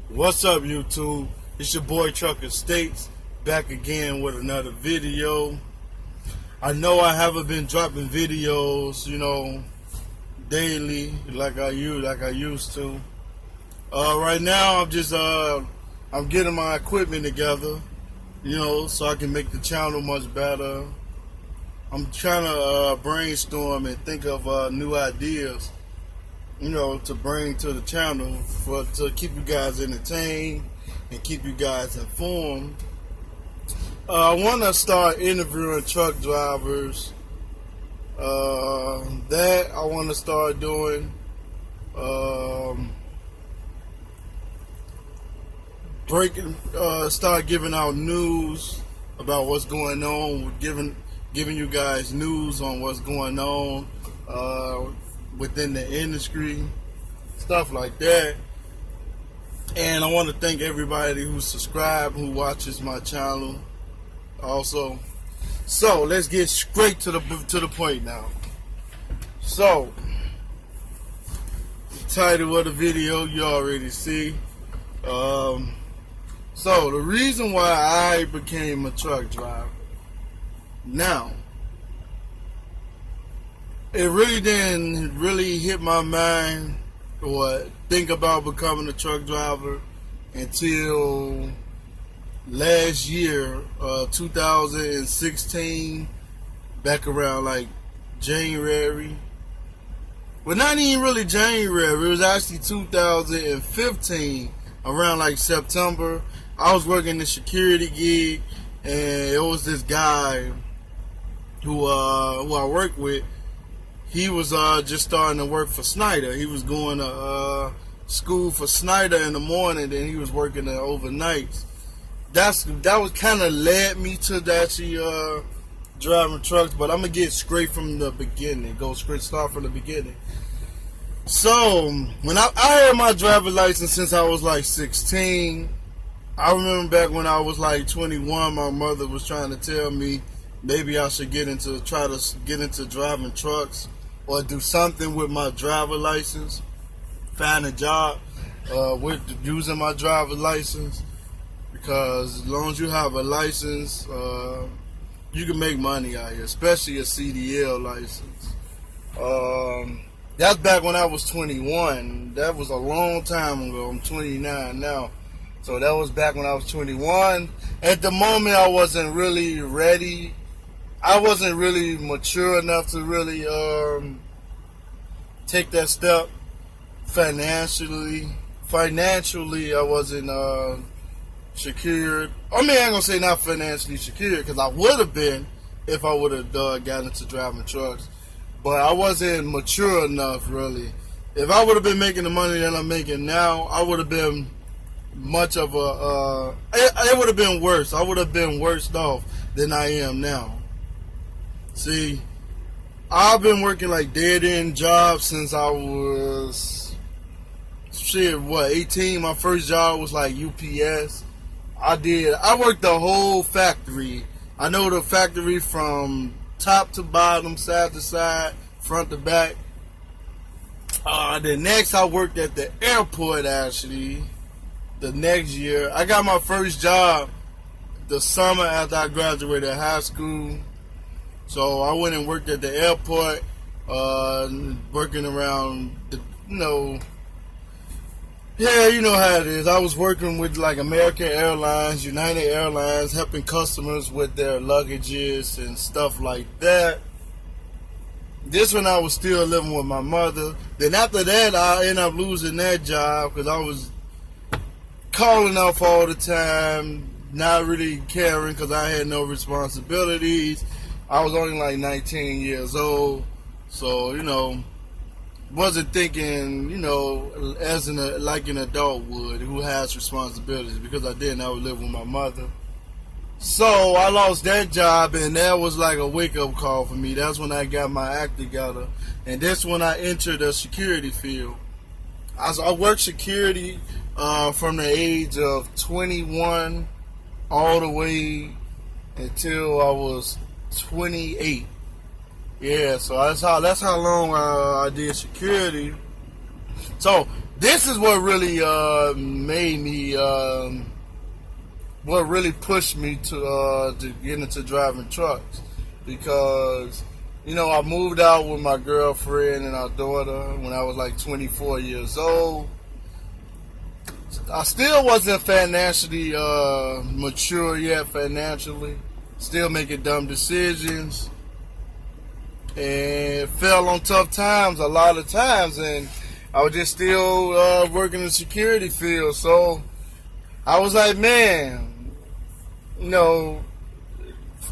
What's up, YouTube? It's your boy Trucker States back again with another video. I know I haven't been dropping videos, daily like I used to. Right now I'm getting my equipment together, so I can make the channel much better. I'm trying to brainstorm and think of new ideas, to bring to the channel to keep you guys entertained and keep you guys informed. I want to start interviewing truck drivers. That I want to start doing. Start giving out news about what's going on. Giving you guys news on what's going on within the industry, stuff like that. And I want to thank everybody who subscribed, who watches my channel also. So let's get straight to the point now. So the title of the video you already see. So the reason why I became a truck driver. Now, it really didn't hit my mind or think about becoming a truck driver until last year, 2016, back around like January. Well, not even really January. It was actually 2015, around like September. I was working the security gig, and it was this guy who I worked with. He was just starting to work for Snyder. He was going to school for Snyder in the morning, then he was working the overnights. That was kind of led me to actually driving trucks. But I'm gonna get straight from the beginning. Start from the beginning. So when I had my driver's license since I was like 16. I remember back when I was like 21, my mother was trying to tell me maybe I should try to get into driving trucks or do something with my driver license, find a job with using my driver's license, because as long as you have a license, you can make money out here, especially a CDL license. That's back when I was 21. That was a long time ago. I'm 29 now. So that was back when I was 21. At the moment, I wasn't really ready. I wasn't really mature enough to really take that step financially. Financially, I wasn't secured. I mean, I ain't gonna say not financially secured, because I would have been if I would have gotten into driving trucks. But I wasn't mature enough, really. If I would have been making the money that I'm making now, I would have been much of a it would have been worse. I would have been worse off than I am now. See, I've been working like dead-end jobs since I was 18. My first job was like UPS. I worked the whole factory. I know the factory from top to bottom, side to side, front to back. Then next I worked at the airport actually. The next year, I got my first job the summer after I graduated high school. So I went and worked at the airport, working around the, yeah, you know how it is. I was working with like American Airlines, United Airlines, helping customers with their luggages and stuff like that. This when I was still living with my mother. Then after that, I ended up losing that job because I was calling off all the time, not really caring because I had no responsibilities. I was only like 19 years old, so wasn't thinking as like an adult would, who has responsibilities, because I didn't. I would live with my mother. So I lost that job, and that was like a wake-up call for me. That's when I got my act together, and that's when I entered the security field. I worked security from the age of 21 all the way until I was 28. Yeah, so that's how long I did security. So this is what really made me, what really pushed me to get into driving trucks, because I moved out with my girlfriend and our daughter when I was like 24 years old. I still wasn't financially mature yet financially. Still making dumb decisions. And fell on tough times a lot of times. And I was just still working in the security field. So I was like, man, a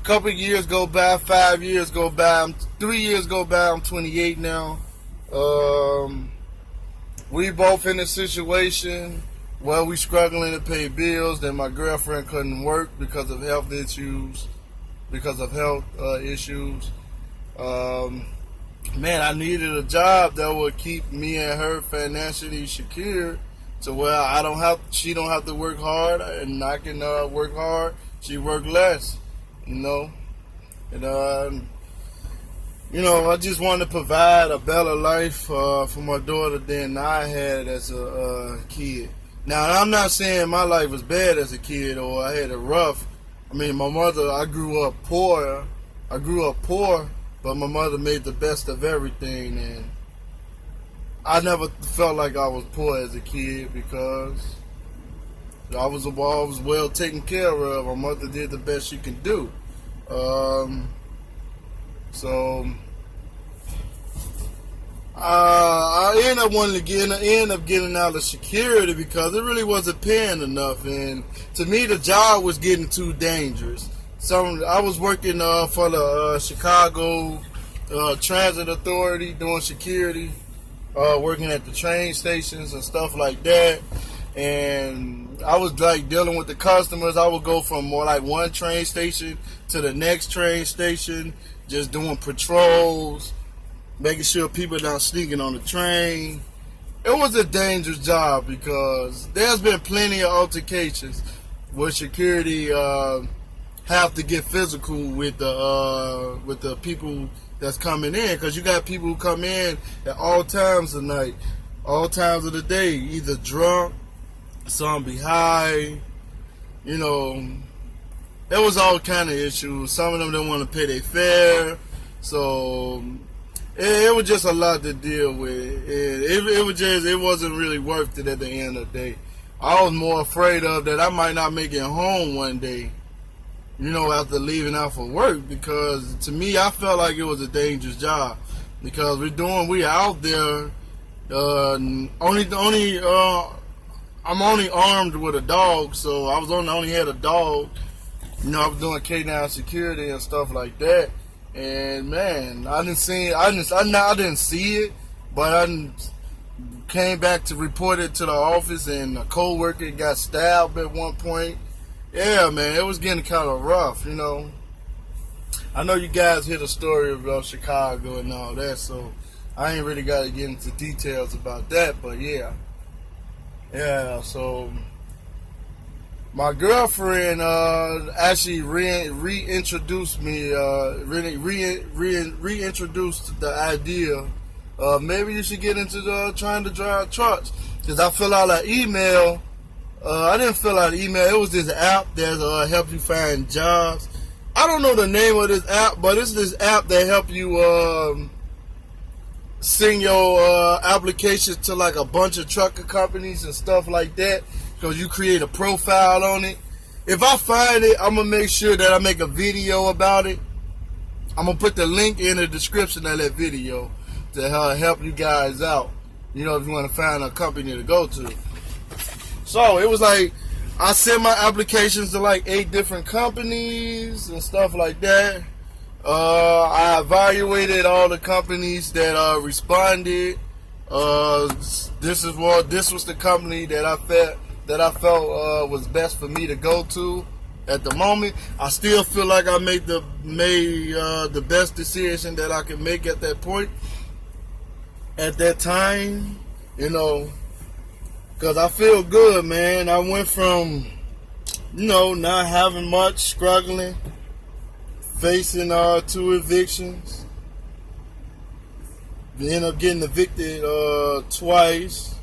couple of years go by, 5 years go by, 3 years go by, I'm 28 now. We both in a situation where we struggling to pay bills, then my girlfriend couldn't work because of health issues. Man, I needed a job that would keep me and her financially secure, to where she don't have to work hard, and I can work hard. She work less, And I just wanted to provide a better life for my daughter than I had as a kid. Now, I'm not saying my life was bad as a kid or I had it rough. I mean, my mother, I grew up poor, but my mother made the best of everything, and I never felt like I was poor as a kid because I was well taken care of. My mother did the best she could do. I ended up getting out of security because it really wasn't paying enough, and to me the job was getting too dangerous. So I was working for the Chicago Transit Authority doing security, working at the train stations and stuff like that, and I was like dealing with the customers. I would go from more like one train station to the next train station, just doing patrols, making sure people not sneaking on the train. It was a dangerous job because there's been plenty of altercations where security have to get physical with the people that's coming in, because you got people who come in at all times of night, all times of the day, either drunk, some be high. There was all kind of issues. Some of them didn't want to pay their fare, so it was just a lot to deal with. It wasn't really worth it at the end of the day. I was more afraid of that I might not make it home one day, after leaving out for work, because to me I felt like it was a dangerous job, because we out there. I'm only armed with a dog, so I only had a dog. I was doing K9 security and stuff like that. And man, I didn't see it, but I came back to report it to the office, and a coworker got stabbed at one point. Yeah, man, it was getting kind of rough, I know you guys hear the story about Chicago and all that, so I ain't really got to get into details about that, but yeah. So my girlfriend actually reintroduced me, reintroduced the idea of maybe you should get into trying to drive trucks, because I fill out an email. I didn't fill out an email. It was this app that helps you find jobs. I don't know the name of this app, but it's this app that help you send your applications to like a bunch of trucker companies and stuff like that, because you create a profile on it. If I find it, I'm going to make sure that I make a video about it. I'm going to put the link in the description of that video to help you guys out, if you want to find a company to go to. So it was like I sent my applications to like 8 different companies and stuff like that. I evaluated all the companies that responded. This was the company that I felt was best for me to go to at the moment. I still feel like I made the best decision that I could make at that point, at that time, because I feel good, man. I went from not having much, struggling, facing 2 evictions, ended up getting evicted twice,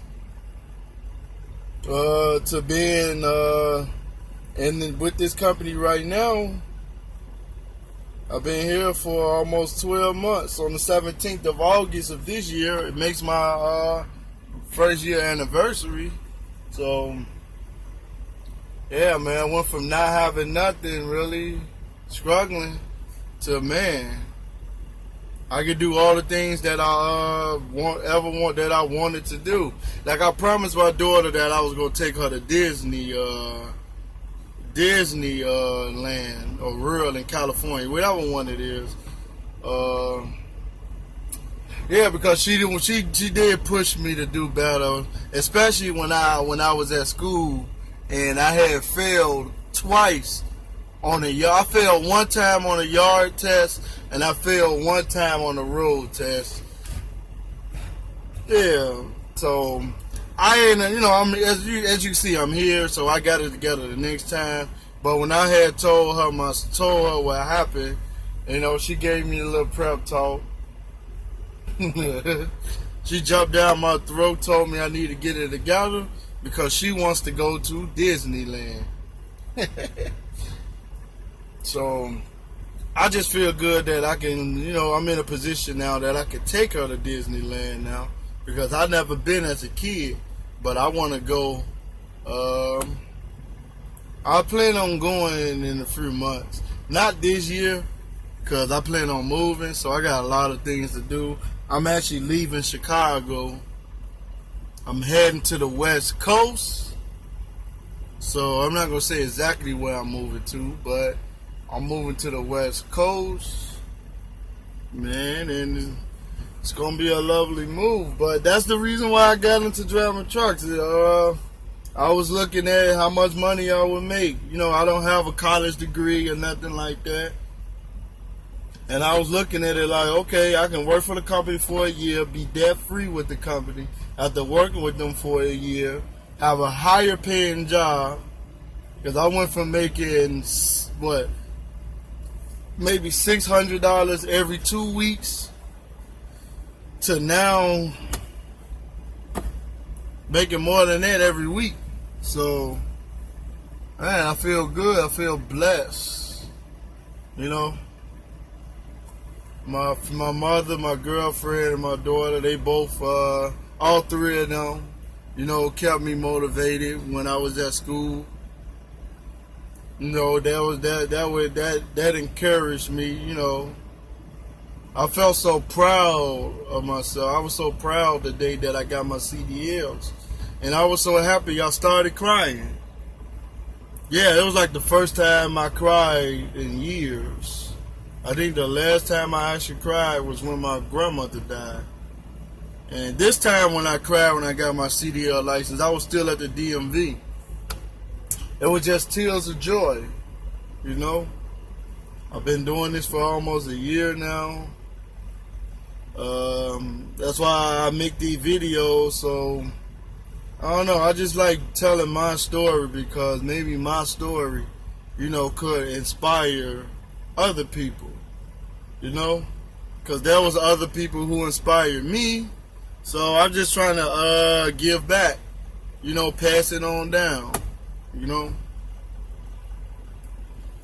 to being with this company right now. I've been here for almost 12 months. On the 17th of August of this year, it makes my first year anniversary. So, yeah, man, I went from not having nothing, really struggling, to, man, I could do all the things that I that I wanted to do. Like, I promised my daughter that I was gonna take her to Disneyland or World in California, whatever one it is. Yeah, because she did push me to do better, especially when I was at school and I had failed twice on a yard. I failed one time on a yard test, and I failed one time on the road test. Yeah, so I ain't, I'm as you see, I'm here, so I got it together the next time. But when I had told her what happened, she gave me a little prep talk. She jumped down my throat, told me I need to get it together because she wants to go to Disneyland. So I just feel good that I can, I'm in a position now that I can take her to Disneyland now, because I've never been as a kid, but I want to go. I plan on going in a few months. Not this year, because I plan on moving, so I got a lot of things to do. I'm actually leaving Chicago. I'm heading to the West Coast. So I'm not going to say exactly where I'm moving to, but I'm moving to the West Coast, man, and it's going to be a lovely move. But that's the reason why I got into driving trucks. I was looking at how much money I would make. I don't have a college degree or nothing like that. And I was looking at it like, okay, I can work for the company for a year, be debt-free with the company, after working with them for a year, have a higher paying job, because I went from making, maybe $600 every 2 weeks to now making more than that every week. So, man, I feel good. I feel blessed. My mother, my girlfriend, and my daughter, they both, all three of them, kept me motivated when I was at school. That encouraged me. I felt so proud of myself. I was so proud the day that I got my CDLs, and I was so happy. I started crying. Yeah, it was like the first time I cried in years. I think the last time I actually cried was when my grandmother died. And this time when I cried when I got my CDL license, I was still at the DMV. It was just tears of joy, I've been doing this for almost a year now. That's why I make these videos. So, I don't know, I just like telling my story, because maybe my story, could inspire other people, because there was other people who inspired me. So I'm just trying to give back, pass it on down,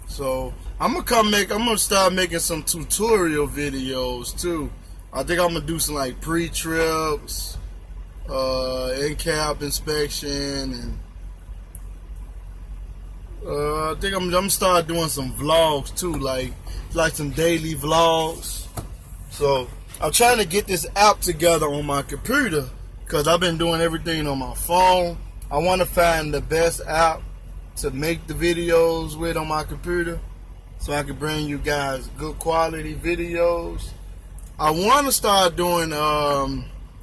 So I'm gonna start making some tutorial videos too. I think I'm gonna do some like pre-trips, in-cab inspection, and I think I'm gonna start doing some vlogs too, like some daily vlogs. So I'm trying to get this app together on my computer, because I've been doing everything on my phone. I want to find the best app to make the videos with on my computer, so I can bring you guys good quality videos. I want to start doing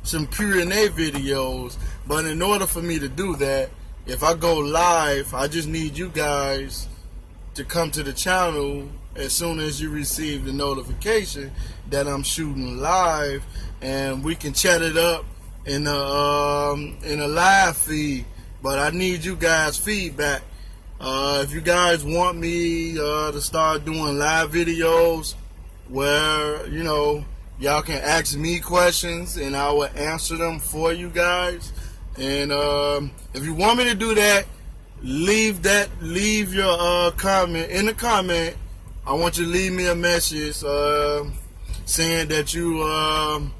some Q&A videos, but in order for me to do that, if I go live, I just need you guys to come to the channel as soon as you receive the notification that I'm shooting live, and we can chat it up in a live feed. But I need you guys' feedback. If you guys want me to start doing live videos where y'all can ask me questions and I will answer them for you guys, And if you want me to do that, leave your comment in the comment. I want you to leave me a message saying that you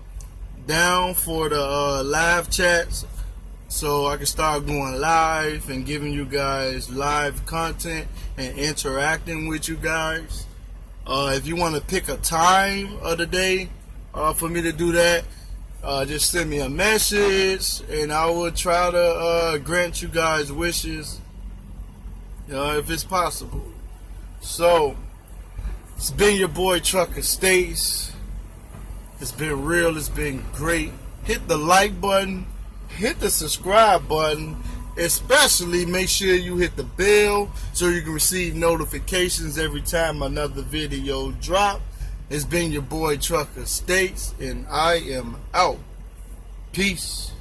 down for the live chats, so I can start going live and giving you guys live content and interacting with you guys. If you want to pick a time of the day for me to do that, just send me a message and I will try to grant you guys wishes if it's possible. So it's been your boy Trucker Stace. It's been real, it's been great. Hit the like button, hit the subscribe button, especially make sure you hit the bell so you can receive notifications every time another video drop. It's been your boy Trucker Stace, and I am out. Peace.